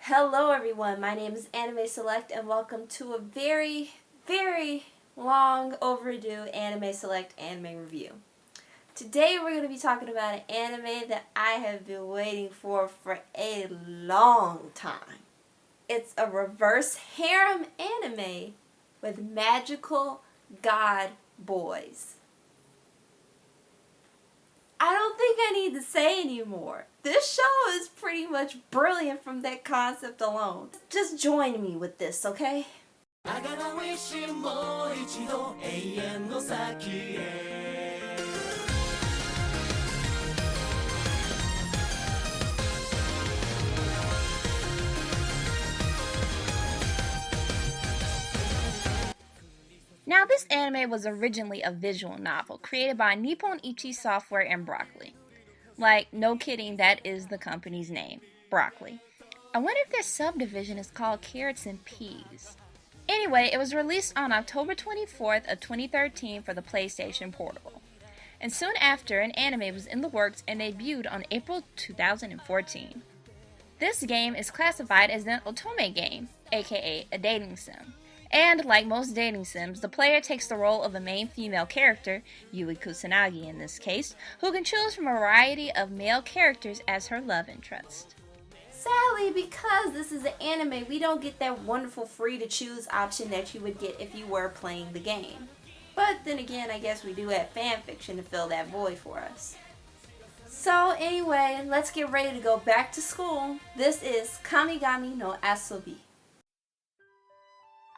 Hello everyone, my name is AnimeSelect and welcome to a very, very long overdue AnimeSelect anime review. Today we're going to be talking about an anime that I have been waiting for a long time. It's a reverse harem anime with magical god boys. I don't think I need to say anymore. This show is pretty much brilliant from that concept alone. Just join me with this, okay? Now, this anime was originally a visual novel created by Nippon Ichi Software and Broccoli. Like, no kidding, that is the company's name, Broccoli. I wonder if their subdivision is called Carrots and Peas. Anyway, it was released on October 24th of 2013 for the PlayStation Portable. And soon after, an anime was in the works and debuted on April 2014. This game is classified as an otome game, aka a dating sim. And like most dating sims, the player takes the role of a main female character, Yui Kusanagi in this case, who can choose from a variety of male characters as her love interest. Sadly, because this is an anime, we don't get that wonderful free to choose option that you would get if you were playing the game. But then again, I guess we do have fanfiction to fill that void for us. So anyway, let's get ready to go back to school. This is KAMIGAMI no ASOBI.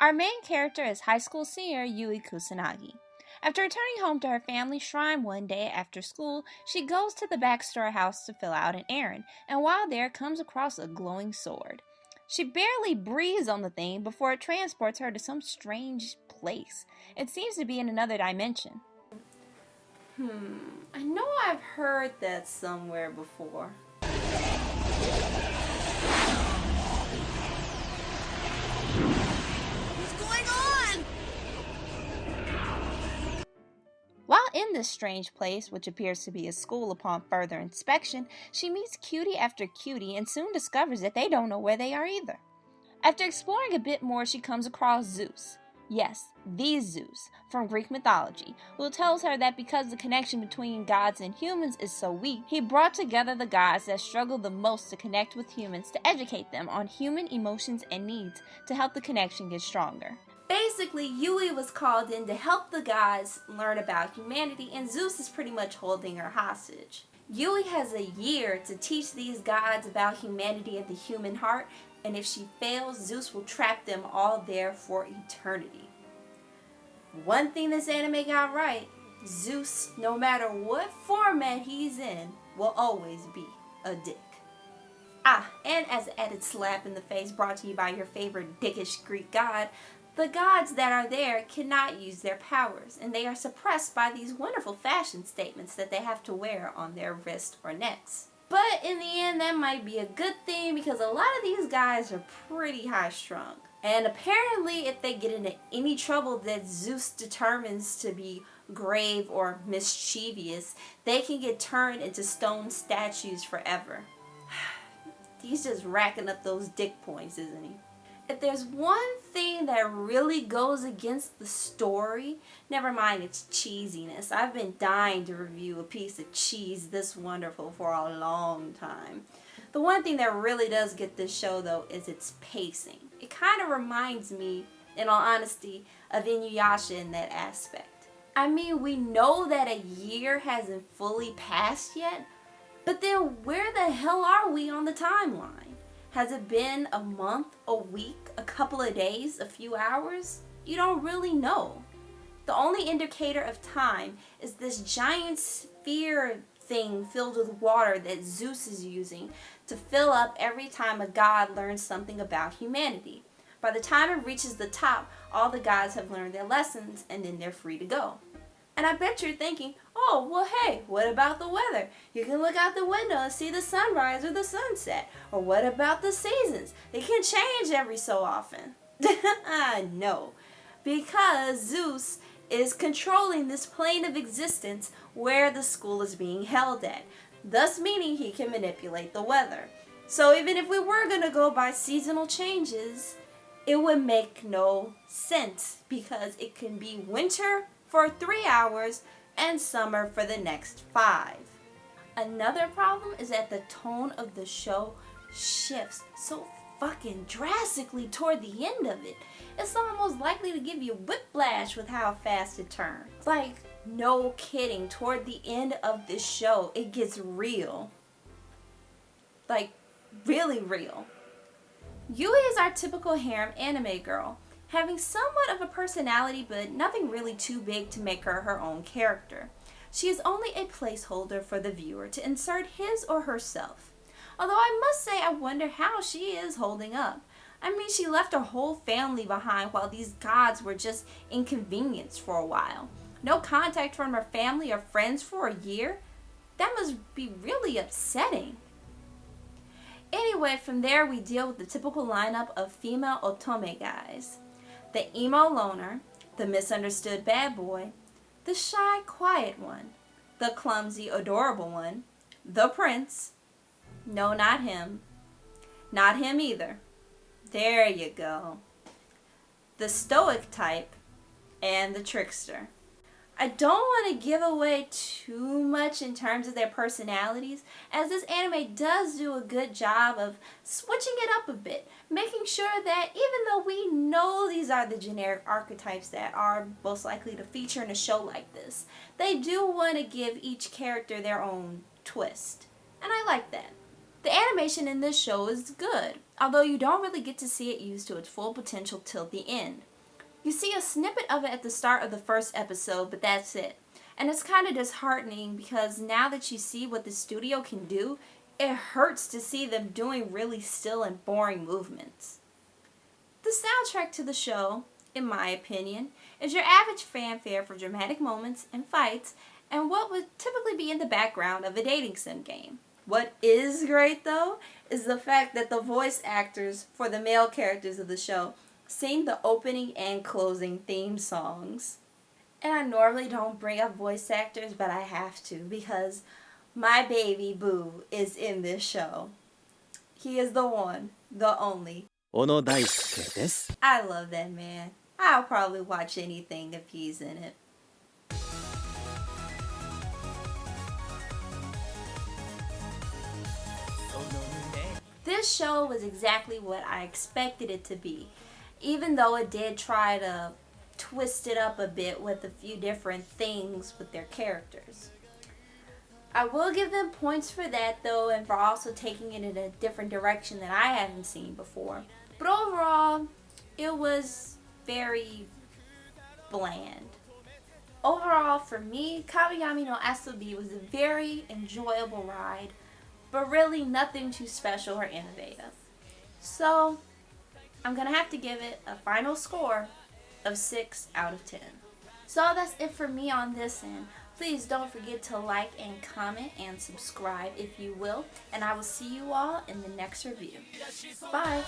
Our main character is high school senior Yui Kusanagi. After returning home to her family shrine one day after school, she goes to the back storehouse to fill out an errand, and while there comes across a glowing sword. She barely breathes on the thing before it transports her to some strange place. It seems to be in another dimension. I know I've heard that somewhere before. While in this strange place, which appears to be a school upon further inspection, she meets cutie after cutie and soon discovers that they don't know where they are either. After exploring a bit more, she comes across Zeus. Yes, the Zeus, from Greek mythology, who tells her that because the connection between gods and humans is so weak, he brought together the gods that struggle the most to connect with humans to educate them on human emotions and needs to help the connection get stronger. Basically, Yui was called in to help the gods learn about humanity, and Zeus is pretty much holding her hostage. Yui has a year to teach these gods about humanity and the human heart, and if she fails, Zeus will trap them all there for eternity. One thing this anime got right, Zeus, no matter what format he's in, will always be a dick. And as an added slap in the face brought to you by your favorite dickish Greek god, the gods that are there cannot use their powers, and they are suppressed by these wonderful fashion statements that they have to wear on their wrists or necks. But in the end, that might be a good thing because a lot of these guys are pretty high-strung. And apparently, if they get into any trouble that Zeus determines to be grave or mischievous, they can get turned into stone statues forever. He's just racking up those dick points, isn't he? If there's one thing that really goes against the story, never mind its cheesiness. I've been dying to review a piece of cheese this wonderful for a long time. The one thing that really does get this show, though, is its pacing. It kind of reminds me, in all honesty, of Inuyasha in that aspect. I mean, we know that a year hasn't fully passed yet, but then where the hell are we on the timeline? Has it been a month, a week, a couple of days, a few hours? You don't really know. The only indicator of time is this giant sphere thing filled with water that Zeus is using to fill up every time a god learns something about humanity. By the time it reaches the top, all the gods have learned their lessons and then they're free to go. And I bet you're thinking, oh, well, hey, what about the weather? You can look out the window and see the sunrise or the sunset. Or what about the seasons? They can change every so often. No, because Zeus is controlling this plane of existence where the school is being held at, thus meaning he can manipulate the weather. So even if we were gonna go by seasonal changes, it would make no sense because it can be winter for 3 hours and summer for the next 5. Another problem is that the tone of the show shifts so fucking drastically toward the end of it. It's almost likely to give you whiplash with how fast it turns. Like, no kidding, toward the end of this show, it gets real. Like, really real. Yui is our typical harem anime girl, having somewhat of a personality but nothing really too big to make her her own character. She is only a placeholder for the viewer to insert his or herself. Although I must say I wonder how she is holding up. I mean, she left her whole family behind while these gods were just inconvenienced for a while. No contact from her family or friends for a year? That must be really upsetting. Anyway, from there we deal with the typical lineup of female otome guys. The emo loner, the misunderstood bad boy, the shy, quiet one, the clumsy, adorable one, the prince. No, not him. Not him either. There you go. The stoic type, and the trickster. I don't want to give away too much in terms of their personalities, as this anime does do a good job of switching it up a bit, making sure that even though we know these are the generic archetypes that are most likely to feature in a show like this, they do want to give each character their own twist. And I like that. The animation in this show is good, although you don't really get to see it used to its full potential till the end. You see a snippet of it at the start of the first episode, but that's it. And it's kind of disheartening because now that you see what the studio can do, it hurts to see them doing really still and boring movements. The soundtrack to the show, in my opinion, is your average fanfare for dramatic moments and fights and what would typically be in the background of a dating sim game. What is great though is the fact that the voice actors for the male characters of the show sing the opening and closing theme songs. And I normally don't bring up voice actors, but I have to because my baby boo is in this show. He is the one, the only. Ono Daisuke desu. I love that man. I'll probably watch anything if he's in it. This show was exactly what I expected it to be, even though it did try to twist it up a bit with a few different things with their characters. I will give them points for that though, and for also taking it in a different direction that I haven't seen before. But overall, it was very bland. Overall, for me, KAMIGAMI no ASOBI was a very enjoyable ride, but really nothing too special or innovative. So, I'm going to have to give it a final score of 6 out of 10. So that's it for me on this end. Please don't forget to like and comment and subscribe if you will. And I will see you all in the next review. Bye!